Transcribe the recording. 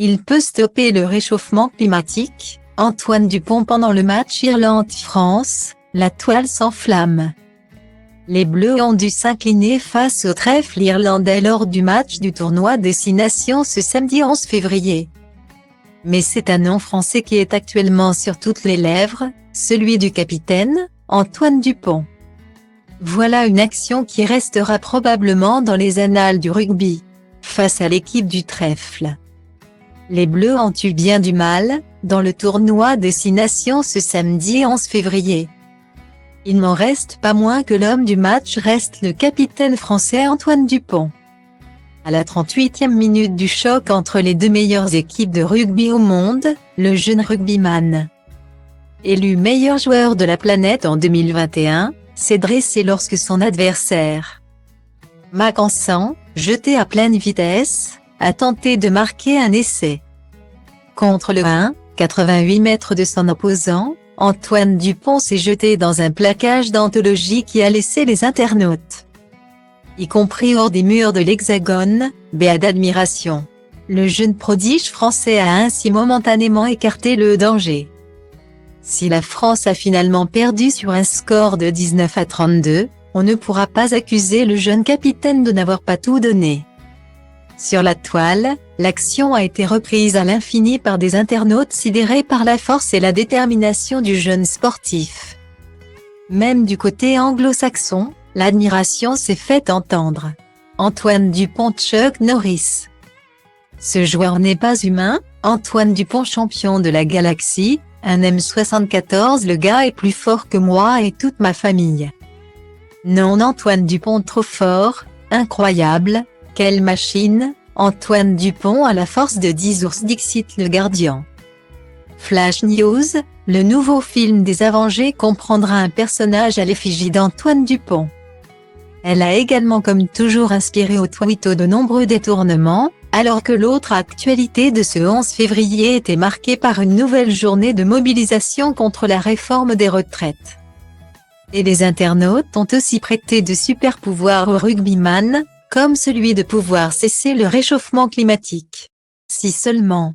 Il peut stopper le réchauffement climatique. Antoine Dupont pendant le match Irlande-France, la toile s'enflamme. Les Bleus ont dû s'incliner face au trèfle irlandais lors du match du tournoi Destination ce samedi 11 février. Mais c'est un nom français qui est actuellement sur toutes les lèvres, celui du capitaine, Antoine Dupont. Voilà une action qui restera probablement dans les annales du rugby, face à l'équipe du trèfle. Les Bleus ont eu bien du mal, dans le tournoi Destination ce samedi 11 février. Il n'en reste pas moins que l'homme du match reste le capitaine français Antoine Dupont. À la 38e minute du choc entre les deux meilleures équipes de rugby au monde, le jeune rugbyman, élu meilleur joueur de la planète en 2021, s'est dressé lorsque son adversaire, Mackensen, jeté à pleine vitesse, a tenté de marquer un essai. Contre le 88 mètres de son opposant, Antoine Dupont s'est jeté dans un plaquage d'anthologie qui a laissé les internautes, y compris hors des murs de l'Hexagone, béats d'admiration. Le jeune prodige français a ainsi momentanément écarté le danger. Si la France a finalement perdu sur un score de 19-32, on ne pourra pas accuser le jeune capitaine de n'avoir pas tout donné. Sur la toile, l'action a été reprise à l'infini par des internautes sidérés par la force et la détermination du jeune sportif. Même du côté anglo-saxon, l'admiration s'est fait entendre. Antoine Dupont, Chuck Norris. Ce joueur n'est pas humain, Antoine Dupont, champion de la galaxie, un M74, le gars est plus fort que moi et toute ma famille. Non, Antoine Dupont trop fort, incroyable, quelle machine, Antoine Dupont a la force de 10 ours, dixit le Guardian. Flash News, le nouveau film des Avengers comprendra un personnage à l'effigie d'Antoine Dupont. Elle a également comme toujours inspiré au Twitter de nombreux détournements, alors que l'autre actualité de ce 11 février était marquée par une nouvelle journée de mobilisation contre la réforme des retraites. Et les internautes ont aussi prêté de super pouvoirs au rugbyman, comme celui de pouvoir cesser le réchauffement climatique. Si seulement.